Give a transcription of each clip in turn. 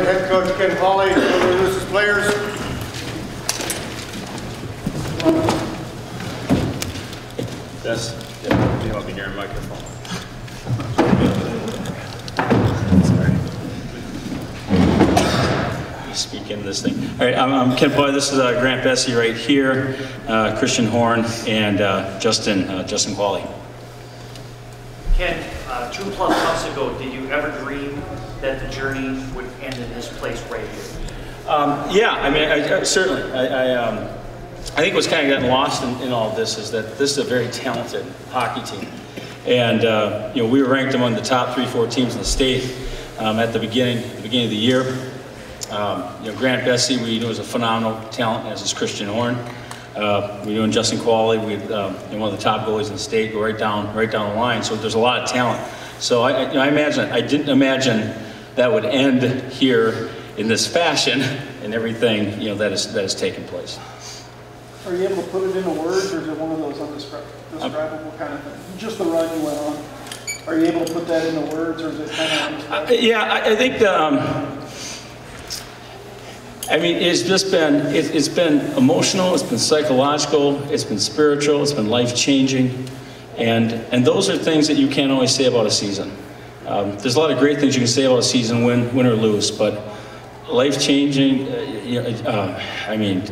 Head coach Ken Hawley will introduce his players. Yes. You want me here in microphone? Sorry. Speak into this thing. All right, I'm Ken Hawley. This is Grant Bessie right here, Christian Horn, and Justin Hawley. Ken, 2+ months ago, did you ever dream that the journey would end in this place right here? Yeah, I mean, certainly. I think what's kind of gotten lost in all of this is that this is a very talented hockey team. And, you know, we were ranked among the top 3-4 teams in the state at the beginning of the year. You know, Grant Bessie, we knew was a phenomenal talent, as is Christian Horn. We knew Justin Hawley, we one of the top goalies in the state, go right down the line. So there's a lot of talent. So I didn't imagine that would end here in this fashion and everything, you know, that has taken place. Are you able to put it into words, or is it one of those undescribable kind of things? Just the run you went on. Are you able to put that into words, or is it kind of undescribable? Yeah, I think I mean, it's been emotional, it's been psychological, it's been spiritual, it's been life-changing, and those are things that you can't always say about a season. There's a lot of great things you can say about a season, win or lose, but life-changing, I mean,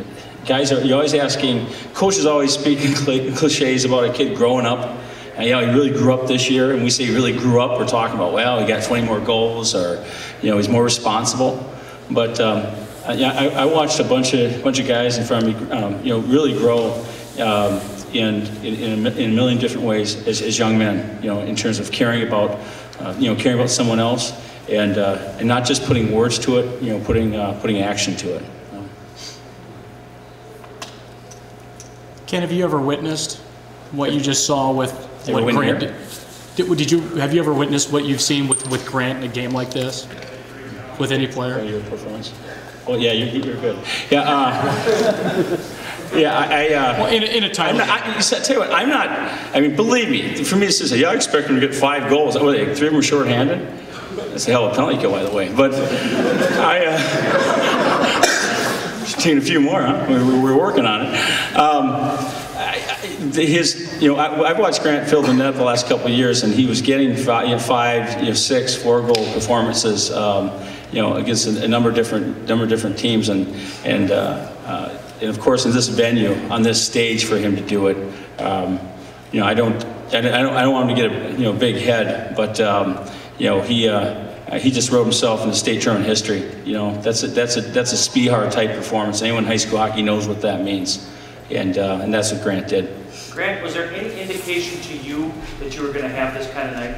guys you're always asking, coaches always speak in cliches about a kid growing up. And, you know, he really grew up this year, and we say he really grew up, we're talking about, well, he got 20 more goals, or, you know, he's more responsible. But yeah, I watched a bunch of guys in front of me, you know, really grow in a million different ways as young men, you know, in terms of caring about someone else, and not just putting words to it, you know, putting action to it. Ken, have you ever witnessed what you just saw with what Grant did? Have you ever witnessed what you've seen with Grant in a game like this, with any player? Your performance. Well, yeah, you're good. Yeah, yeah. Well, in a time. I tell you what, I'm not. I mean, believe me. For me to say, yeah, I expect him to get 5 goals. Oh, 3 of them were shorthanded. That's a hell of a penalty kill, by the way. But taking a few more, huh? We're working on it. You know, I've watched Grant fill the net the last couple of years, and he was getting 5, 6, 4-goal performances, you know, against a number of different teams, and of course in this venue, on this stage, for him to do it, you know, I don't want him to get a big head, but you know, he just wrote himself into state tournament history. You know, that's a Spihar type performance. Anyone in high school hockey knows what that means, and that's what Grant did. Grant, was there any indication to you that you were going to have this kind of night?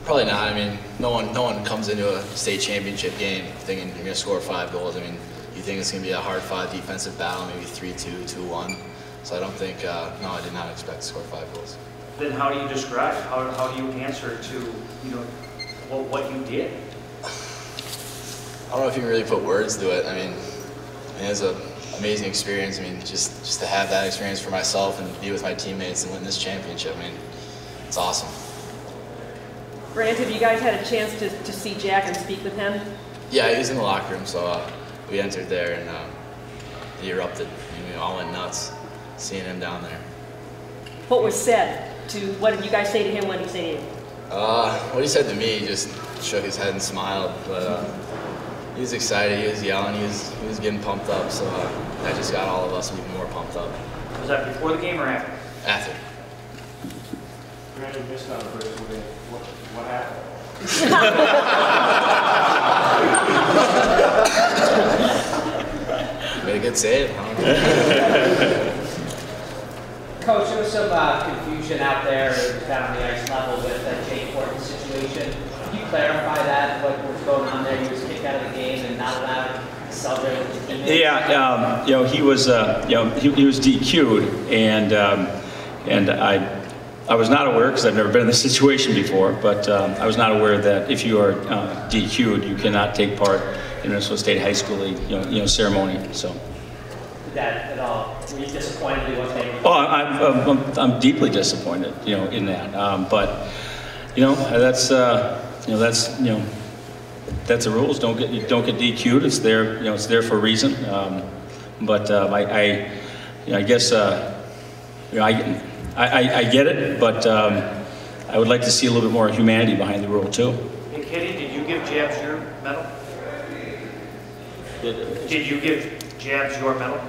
Probably not. I mean, no one comes into a state championship game thinking you're going to score 5 goals. I mean, you think it's going to be a hard-fought defensive battle, maybe 3-2, 2-1. So I don't think, no, I did not expect to score 5 goals. Then how do you describe, how do you answer to, you know, what you did? I don't know if you can really put words to it. I mean, it was an amazing experience. I mean, just to have that experience for myself and be with my teammates and win this championship, I mean, it's awesome. Grant, have you guys had a chance to see Jack and speak with him? Yeah, he was in the locker room, so we entered there, and he erupted. We all went nuts seeing him down there. What was said? What did you guys say to him? What did he say to you? What he said to me, he just shook his head and smiled, but he was excited, he was yelling, he was getting pumped up, so that just got all of us even more pumped up. Was that before the game or after? After. Grant, you missed out on the first game. What happened? Made a good save, huh? Coach, there was some confusion out there down on the ice level with that Jake Horton situation. Can you clarify that, what was going on there? He was kicked out of the game and not allowed to celebrate with his teammates? Yeah, you know, he was DQ'd, and I was not aware, because I've never been in this situation before, but I was not aware that if you are DQ'd, you cannot take part in a Minnesota State High School League, ceremony. So. That at all? Were you disappointed he wasn't able to? Oh, I'm deeply disappointed, in that. But, that's that's that's the rules. Don't get DQ'd. It's there. It's there for a reason. But I guess I get it, but I would like to see a little bit more humanity behind the rule too. Hey, Kenny, did you give Jabs your medal? Did you give Jabs your medal?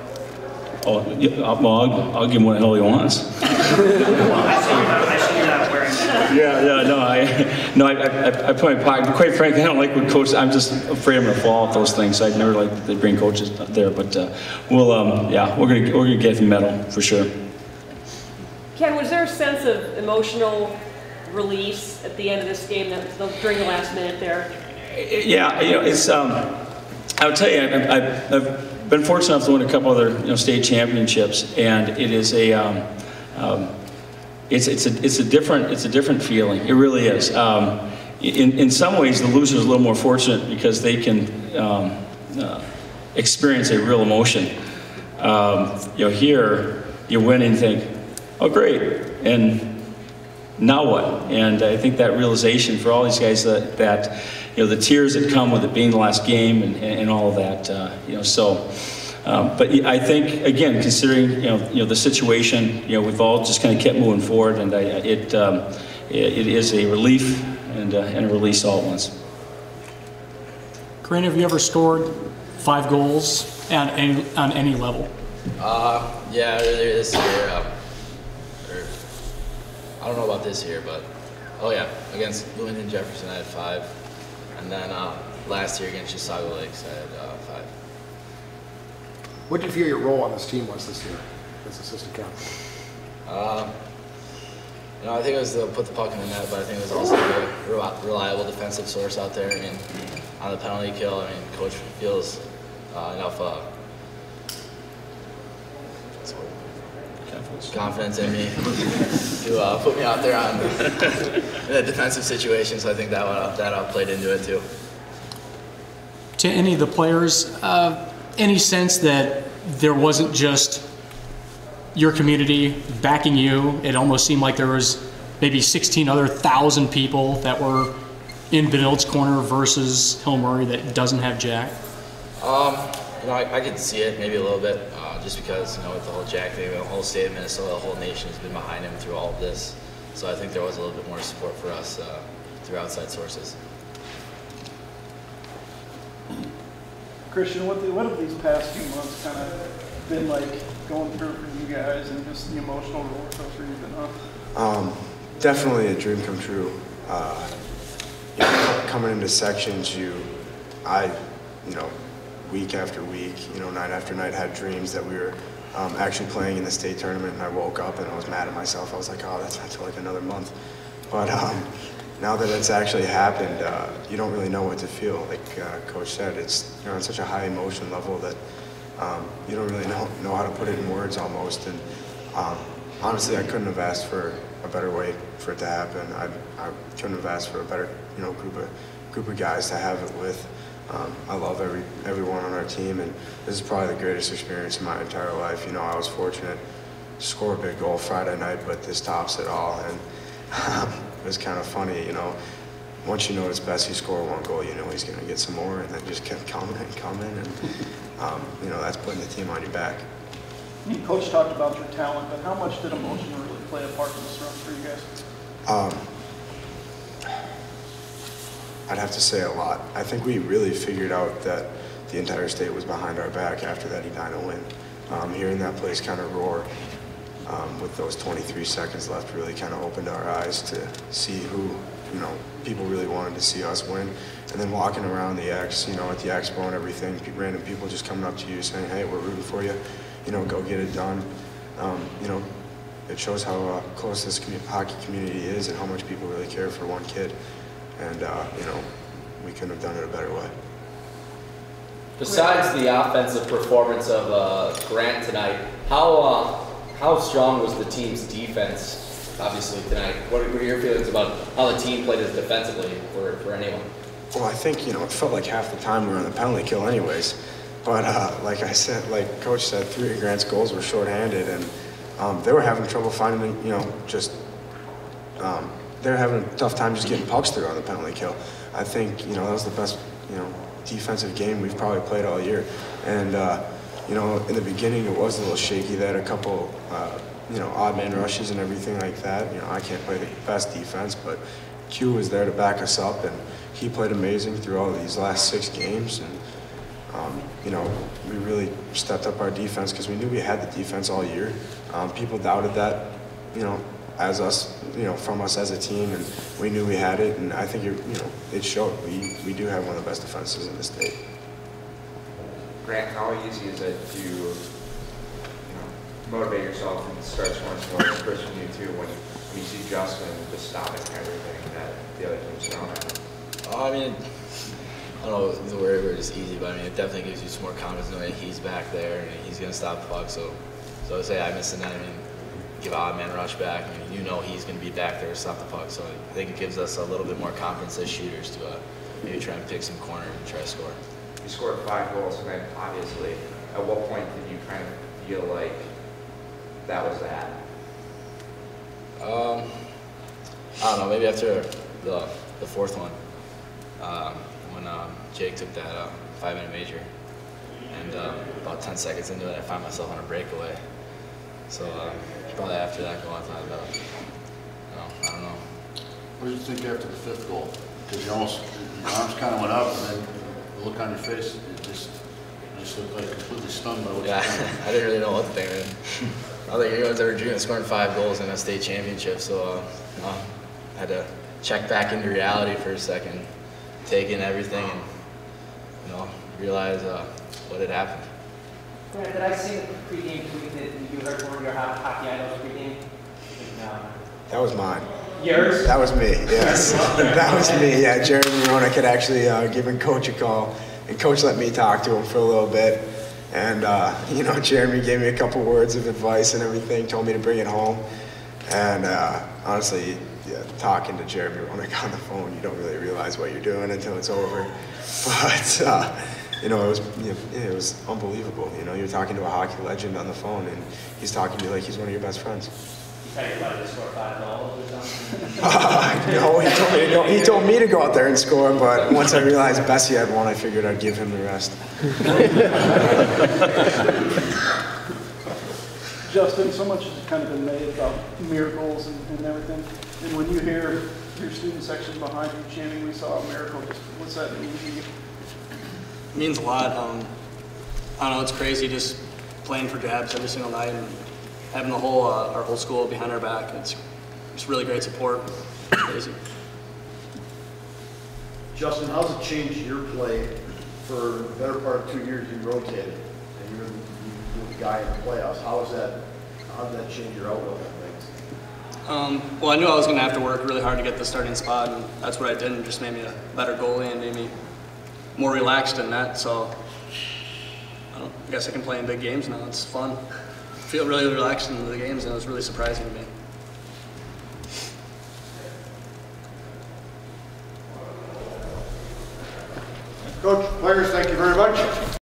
Oh, yeah, well, I'll give him what the hell he wants. Well, I see you're not wearing that. I put my pocket. Quite frankly, I don't like when coaches. I'm just afraid I'm gonna fall off those things. So I'd never like to bring coaches up there, but we're gonna get him a medal for sure. Ken, was there a sense of emotional release at the end of this game during the last minute there? Yeah, it's. I would tell you, I've been fortunate enough to win a couple other state championships, and it is it's a different feeling. It really is. In some ways, the loser is a little more fortunate because they can experience a real emotion. Here you win and you think, oh great, and now what? And I think that realization for all these guys that the tears that come with it being the last game and all of that, but I think again, considering the situation, we've all just kind of kept moving forward, and it is a relief and a release all at once. Grant, have you ever scored 5 goals on any level? Yeah, earlier this year. I don't know about this year, but oh yeah, against Bloomington Jefferson I had 5, and then last year against Chisago Lakes I had 5. What do you feel your role on this team was this year as assistant captain? I think it was to put the puck in the net, but I think it was also a reliable defensive source out there. I mean, on the penalty kill, Coach feels enough confidence in me to put me out there in a defensive situation, so I think that played into it too. To any of the players, any sense that there wasn't just your community backing you? It almost seemed like there was maybe 16 other thousand people that were in Benilde's corner versus Hill Murray that doesn't have Jack. I could see it maybe a little bit, just because with the whole Jack thing, the whole state of Minnesota, the whole nation has been behind him through all of this. So I think there was a little bit more support for us through outside sources. Christian, what have these past few months kind of been like going through for you guys, and just the emotional roller coaster you've been on? Definitely a dream come true. Coming into sections, week after week, night after night, had dreams that we were actually playing in the state tournament, and I woke up and I was mad at myself. I was like, oh, that's not till like another month. But now that it's actually happened, you don't really know what to feel. Like Coach said, it's on such a high emotion level that you don't really know how to put it in words almost. And honestly, I couldn't have asked for a better way for it to happen. I couldn't have asked for a better group of guys to have it with. I love everyone on our team, and this is probably the greatest experience in my entire life. I was fortunate to score a big goal Friday night, but this tops it all. And it was kind of funny, once you notice Bessie score 1 goal, he's going to get some more, and then just kept coming and coming, and that's putting the team on your back. Coach talked about your talent, but how much did emotion really play a part in this run for you guys? I'd have to say a lot. I think we really figured out that the entire state was behind our back after that Edina win. Hearing that place kind of roar with those 23 seconds left really kind of opened our eyes to see who, people really wanted to see us win. And then walking around the X, at the expo and everything, random people just coming up to you saying, hey, we're rooting for you, go get it done. It shows how close this hockey community is and how much people really care for one kid. And, we couldn't have done it a better way. Besides the offensive performance of Grant tonight, how strong was the team's defense, obviously, tonight? What were your feelings about how the team played as defensively for anyone? Well, I think, it felt like half the time we were on the penalty kill anyways. But like I said, like Coach said, 3 of Grant's goals were shorthanded, and they were having trouble finding, they're having a tough time just getting pucks through on the penalty kill. I think, that was the best, defensive game we've probably played all year. And, in the beginning it was a little shaky. They had a couple, odd man rushes and everything like that. I can't play the best defense, but Q was there to back us up, and he played amazing through all these last 6 games. And, we really stepped up our defense because we knew we had the defense all year. People doubted that, as us, from us as a team, and we knew we had it, and I think it showed. We do have one of the best defenses in the state. Grant, how easy is it to, motivate yourself and start scoring more, especially you too, when you see Justin just stopping everything that the other team's throwing at him? I mean, I don't know the word is easy, but I mean, it definitely gives you some more confidence knowing he's back there and he's going to stop the puck. So say I miss the net, give odd man rush back. He's going to be back there to stop the puck. So I think it gives us a little bit more confidence as shooters to maybe try and pick some corner and try to score. You scored 5 goals tonight, obviously. At what point did you kind of feel like that was that? I don't know, maybe after the 4th one, when Jake took that 5-minute major, and about 10 seconds into it, I found myself on a breakaway. So probably after that goal, I thought about it. I don't know. What did you think after the 5th goal? Because your arms kind of went up, and then the look on your face, it just looked like completely stunned by what you did. I didn't really know what to think. I don't think anyone's ever dreamed of scoring 5 goals in a state championship, so I had to check back into reality for a second, take in everything, and realize what had happened. Grant, did I see the pregame tweet that you heard one of your hockey idols pregame? No. That was mine. Yours? That was me, yes. That was me, yeah. Jeremy Roenick had actually given Coach a call, and Coach let me talk to him for a little bit. And, Jeremy gave me a couple words of advice and everything, told me to bring it home. And honestly, talking to Jeremy Roenick on the phone, you don't really realize what you're doing until it's over. But, it was unbelievable. You're talking to a hockey legend on the phone, and he's talking to you like he's one of your best friends. You thought you wanted to score 5 goals or something? No, he told me to go out there and score, but once I realized Bessie had one, I figured I'd give him the rest. Justin, so much has kind of been made about miracles and everything. And when you hear your student section behind you chanting, "We saw a miracle," what's that mean to you? It means a lot. I don't know, it's crazy just playing for Jabs every single night and having the whole our whole school behind our back. It's really great support. It's crazy. Justin, how's it changed your play? For the better part of 2 years, you rotated, and you were the guy in the playoffs. How did that change your outlook on things? Well, I knew I was going to have to work really hard to get the starting spot, and that's what I did, and just made me a better goalie and made me more relaxed in that. So I guess I can play in big games now. It's fun. I feel really relaxed in the games, and it was really surprising to me. Coach, players, thank you very much.